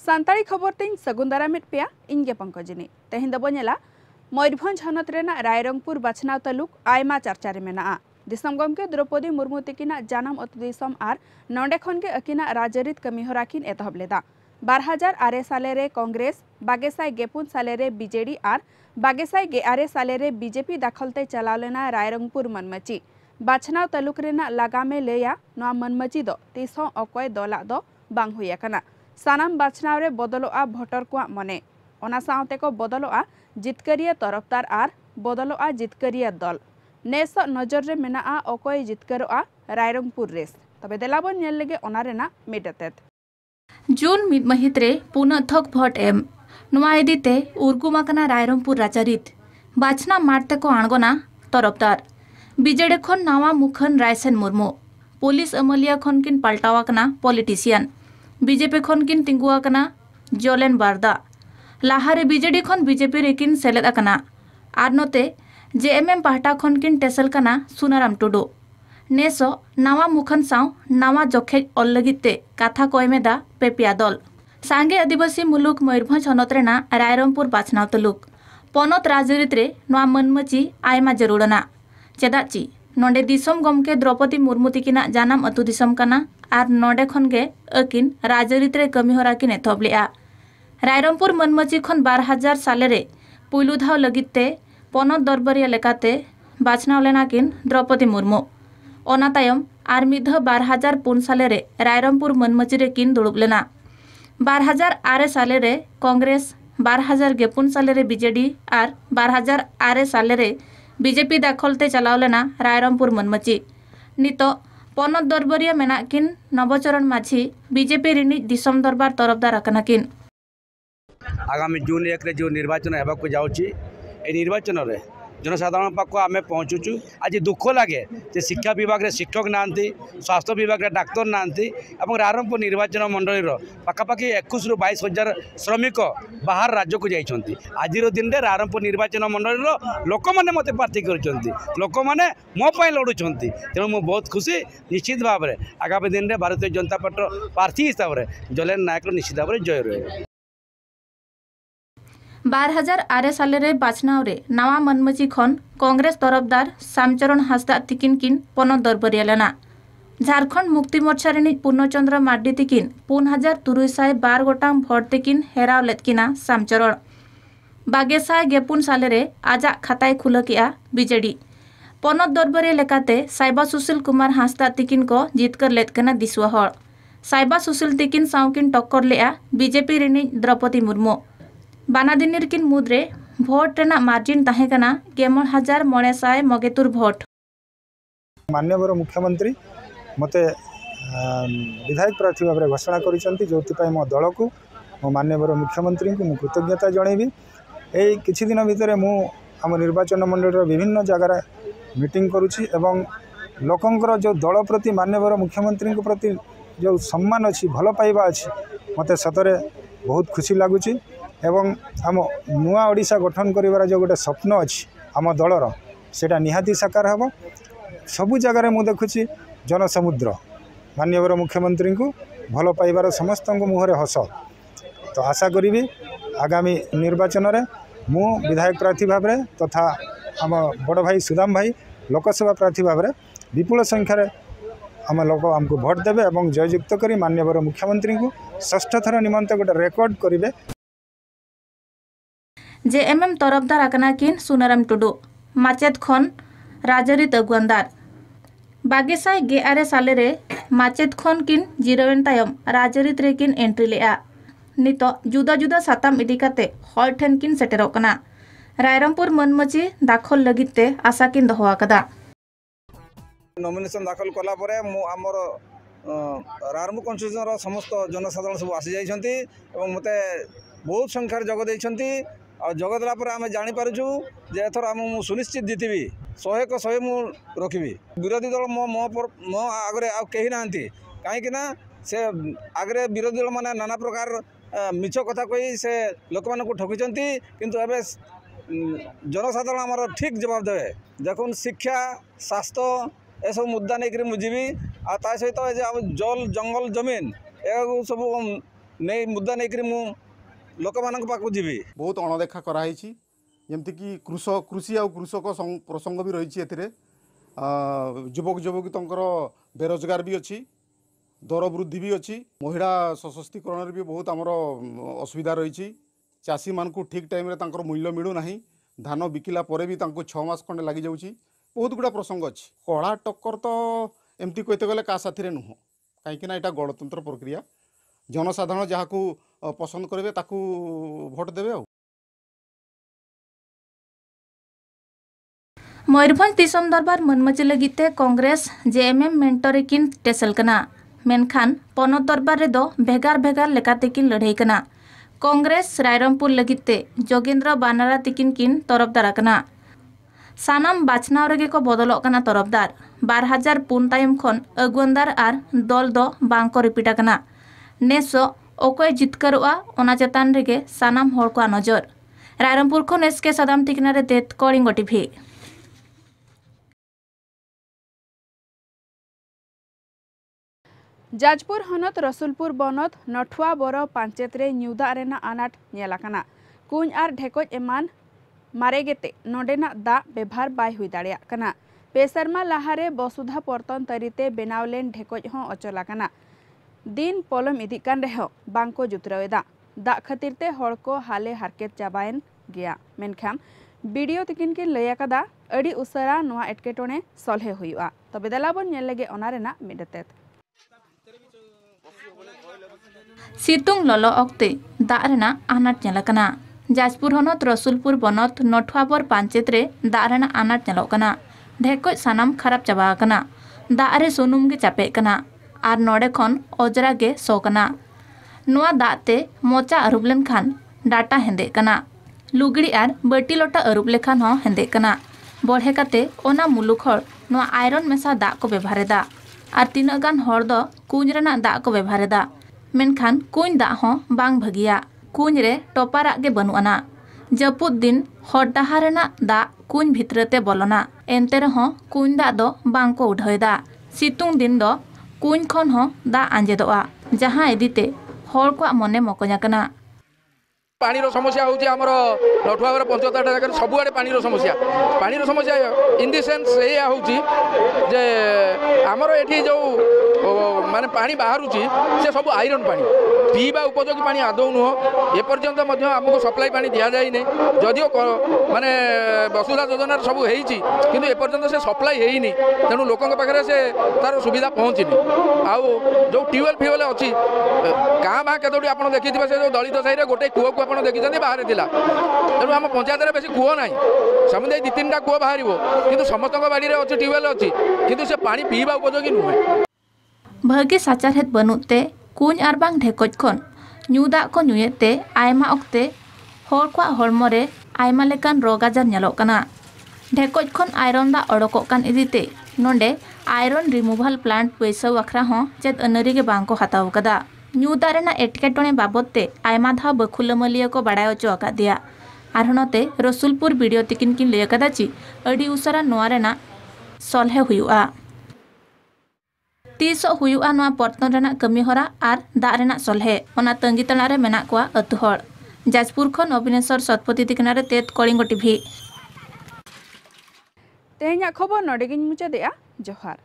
सान्ताड़ी खबर तीन सगुंदारा मिटपिया इंगे पंकजिनी तेहिं दबोनेला मयूरभंज हनत रेना रायरंगपुर बाछनाव तलुक आयमा चर्चारे मेना दिसम गमके द्रौपदी मुर्मू तिकिना जानम अतु दिसम आर नोंडे खन के अकिना राजरीत कमीहराकिन एतहब लेदा 2008 साले रे कांग्रेस 2009 साले रे बीजेडी आर 2011 साले रे बीजेपी दाखलते चलावलेना रायरंगपुर मनमची बाछनाव तलुक रेना लगामे लेया नवा मनमची दो तीसों अकय दला दो बांग हुयाकना सानाम बाछनाव रे बदलोआ भोटर को मने ओना सावते को बदलोआ जितकरिया तरफदार आर बदलोआ जितकरिया दल नेस नजर रे मेना अकय जितकरोआ रायरंगपुर रेस तबे देलाबन नेल लगे ओना रेना मेटतेत जून मिद महित रे पुनः थक भोट एम नुआ इदीते उर्गुमाकना रायरंगपुर राजारीत बाछना मारते को आणगोना तरफदार बीजेडी खन नावा मुखन रायसेन मुर्मू पुलिस अमलिया खन किन पलटावाकना पॉलिटिशियन बीजेपी खन किन तिंगुआकना जोलेन बारदा लाहारे बीजेडी खन बीजेपी रेकिन सेलेदाकना आर नोते जेएमएम पाहटा खन किन टेसल कना सुनाराम टुडू नेसो नावा मुखन साव नावा जखेज अल्लगिते काथा कोयमेदा पेपिया दल सांगे आदिवासी मुलुक मयूरभंज हनत रेना रायरंगपुर बाछनाव तलुक पनत राजरीत रे नवा मनमची आयमा जरूरना चेदाची नोंडे दिसम गमके द्रौपदी मुर्मू तिकिना जानम अतु दिसम कना आर नोंडे खनगे अकिन राजरीत रे कमीहरा किन एथबलेआ रायरंगपुर मनमची खन 2000 साले रे पुइलु धाव लगिते पनत दरबारिया लेकाते बाछनाव लेना किन द्रौपदी मुर्मू ओना तायम आर मिध 2004 साले रे रायरंगपुर मनमची रे किन दुड़ुब लेना 2008 साले रे कांग्रेस 2011 साले रे बीजेडी आर 2008 साले रे बीजेपी दाखलते चलाव लेना रायरंगपुर मनमची नितो पनत दरबारिया मेना किन नवचरण माझी बीजेपी रिनी दिसम दरबार तरफदार अकना किन आगामी जून 1 रे जो निर्वाचन हेबाकु जाउची ए निर्वाचन रे जनसाधारण पाक आम पहुँचुचु आज दुख लगे जे शिक्षा विभाग रे शिक्षक नांती स्वास्थ्य विभाग रे डाक्तर नांती एवं रायरंगपुर निर्वाचन मंडल पाखापाखि 21 ରୁ 22,000 श्रमिक बाहर राज्य को जाइछंती आज दिन में रायरंगपुर निर्वाचन मंडल लोक मैंने मत प्रार्थी कर लोक मैंने मो पाई लड़ुंट तेणु मुझे बहुत खुशी निश्चित भाव में आगामी दिन में भारतीय जनता पार्टी प्रार्थी हिसाब से जलेन नायक निश्चित भाव में जय रहे 2008 साले रे बाछनाव रे नावा मनमची खन कांग्रेस तरफदार सामचरण हांसदा तिकिन किन पनत दरबारिया लेना झारखंड मुक्ति मोर्चा रिनी पूर्णचंद्र मार्डी तिकिन 5312 गोटांग भोट तिकिन हेराव लेतकिना सामचरण 2009 साले रे आजा खाताय खुलकिया बीजेडी पनत दरबारिया लेकाते साइबा सुशील कुमार हांसदा तिकिन को जीतकर लेतकना दिसुआ हळ साइबा सुशील तिकिन सावकिन टक्कर लेआ बीजेपी रिनी द्रौपदी मुर्मू बानादिनीर किन मुद्रे भोट रेना मार्जिन ताहेकना 11,900 मगेतुर भोट माननीय मुख्यमंत्री मते विधायक प्रार्थी भाव में घोषणा करिसेंती जोथिपाई मो दल को मो माननीय मुख्यमंत्री को मु कृतज्ञता जणेबी एई किछि दिन भितर मु आम निर्वाचन मंडल विभिन्न जगार मीटिंग करुछि एवं लोकंकर जो दल प्रति माननीय मुख्यमंत्री प्रति जो सम्मान अच्छी भल पाइबा अच्छी मते सतरे बहुत खुशी लगुच एवं आम नुआ ओडिशा गठन कर जो गोटे स्वप्न अच्छी आम दलर सेटा निहाती साकार हम सबु जगार मु देखुची जनसमुद्र माननीय मुख्यमंत्री को भल पाइबार समस्त मुहरे हस तो आशा करी आगामी निर्वाचन में मु विधायक प्रार्थी भाव में तथा आम बड़ भाई सुदाम भाई लोकसभा प्रार्थी भाव में विपुल संख्यार आम लोक आमको भोट देवे और जययुक्त कर माननीय मुख्यमंत्री को षष्ठ थर निमंत गोटे रेकर्ड करेंगे जेएमएम तरफदार आकना किन सुनाराम टुडू माचेत खन राजरीत अगुआनदार 2011 साले रे माचेत खन किन जिरोवेन तायम राजरीत रे किन एंट्री लेआ नितो जुदा जुदा साताम इदिकाते हॉल ठेन किन सेटेरोकना रायरंगपुर मनमची दाखल लगिते आशा किन दोहो आकदा नॉमिनेशन दाखल कला परे मु हमर रायरंगपुर कन्स्टिट्यूशन समस्त जनसाधारण सब आसी जाइछंती एवं मते बहुत संख्यार जग देइछंती और जग देला पर आम जानीपारु जे एथर आम सुनिश्चित जीतबी 100 मु रखी विरोधी दल मो आगे आ कहीं ना कहीं से आगे विरोधी दल मैंने नाना प्रकार मिछ कथा कही से लोक मान ठकिंट किंतु एबे जनसाधारण आमर ठीक जवाब देवे देखुन शिक्षा स्वास्थ्य ए सब मुद्दा नहीं मुझीबी आ सहित जल जंगल जमीन ए सब नहीं मुद्दा नहीं मु लोक मान पाक जी बहुत अणदेखा कराई जमीक कृषि आ कृषक प्रसंग भी रही है। युवक युवक तंकर बेरोजगार भी अच्छी, दर वृद्धि भी अच्छी, महिला सशक्तिकरण भी बहुत आमर असुविधा रही। चाषी मान को ठीक टाइम रे तांकर मूल्य मिलूना, धान बिकिला परे भी 6 मास खंडे लग जाऊँगी। बहुत गुड़ा प्रसंग अच्छी। कड़ा टक्कर तो एमती कहते गले का साथी नुह, कहीं यहाँ गणतंत्र प्रक्रिया, जनसाधारण जहाँ को पसंद करेंगे ताकू भोट देवे। मयूरभंज दिसम दरबार मनमची लगिते कांग्रेस जेएमएम मेंटरे किन टेसल कना, मेनखान पनत दरबार रे दो भेगार भेगार लेकाते किन लड़ाई कना। कांग्रेस रायरंगपुर लगिते जोगेंद्र बानारा तिकिन किन तरफदार कना। सानाम बाछनाव रेगे को बदलोग कना तरफदार। 2004 तायम खन अगुवंदार आर दल दो बांग को रिपीट कना। नेसो ओकोय जितकरुआ ओना चेतान रेगे सानाम होड़ को नजर। रायरंगपुर खन एसके सदाम तिकनारे देत कलिंग टीवी। जाजपुर हनत रसुलपुर बनत नठुआ बर पंचायत रे न्यूदा रेना आनाट नेलाकना। कुंज आर ढेकोज एमान मारेगेते नोडेना दा बेभार बाय हुई दाड़िया कना। पेसरमा लाहारे बसुधा पर्तन तरीते बेनावलेन ढेकोज हों अचलाकना। दिन पलम इदिकान रेहो बांको जुतरावेदा। दा खतिरते हड़को हाले हारकेत चाबायन गया। मेनखान वीडियो तिकिन के लयाकदा अड़ी उसरा नोआ एटकेटोने सलहे हुआ। तबे दलाबन नेल लगे ओनारेना मिडतेत। सितुंग ललो अक्ते दारेना आनाट नेलाकना। जाजपुर हनत रसुलपुर बनत नठुआबर पंचायत रे दारेना आनाट नेलोकना। ढेकोज सानाम खराब चाबाकना। दारे सुनुम गे चापे कना आर नोडे खन अजरा गे सोकना। नुआ दाते मोचा अरुब लेन खान डाटा हेंदे कना। लुगड़ी आर बटी लोटा अरुब लेखान हो हेंदे कना। बढ़े काते ओना मुलुक हर नुआ आयरन मेसा दा को बेभारेदा आर तीना गान हर दो कुंज रेना दा को बेभारेदा। मेनखान कुंज दा हो बांग भगिया। कुंज रे टोपारा गे बनुआना। जपुद दिन हर डाहारेना दा कुंज भितरते बोलना। एनते रहो कुंज दा दो बांग को उठायदा। सितुंग दिन दो कुंज खन हो दा आंजेदोआ जहां एदिते हर को मने मकोजाकना। पानी समस्या होची हमर नठुआवर पंचायत जाकर सबुआडे पानी समस्या इन द सेंस ये होची जे हमर एठी जो माने पानी बाहरुची से सब आयरन पानी पीवा उपयोगी पानी आदौ नुह। एपर्यंत आमको सप्लाई पानी दि जाए नहीं। जदियो माने वसुधा योजना सब होती किंतु एपर्यंत से सप्लाई होनी। तेणु लोकों पाखे से तार सुविधा पहुँचनी। आउ जो ट्यूबवेल फ्यूवेल अच्छी गाँ बाँ केतोटी आप देखी से जो दलित साई गोटे कूह को आप देखी बाहर था। तेणु आम पंचायत में बेसी कूह ना समझे 2-3टा कूह बाहर कि समस्त बाड़ी में अच्छी ट्यूबवेल अच्छी किंतु से पानी पीवा उपयोगी नुहे। भागे साचारहेद बनुते कुंज आर बांग ढेकोज खन न्यूदा को न्यूएते आयमा अक्ते हर को हड़मोरे आयमा लेकान रोग आजार नेलोग कना। ढेकोज खन आयरन दा अड़कोग कान इदिते नोंडे आयरन रिमूवल प्लांट बैसाव आखरा हों चेद अनरी गे बांग को हताव कदा। न्यूदा रेना एटकेटोने बाबदते आयमा धा बखुलमलिया को बाड़ाय अचो आकादिया। आरहनते रसुलपुर वीडियो तिकिन किन लय कदा ची अड़ी उसरा नोआ रेना सलहे हुआ। तीस हुआ नोआ पर्तन रेना कमीहरा आर दा रेना सलहे ओना तंगी तलारे मेना कोआ अतु हड़। जाजपुर खन अभिनेश्वर सतपति तिकनारे तेत कलिंग टीवी। तेहेኛ खबर नोडेगिन मुचादेआ। जोहार।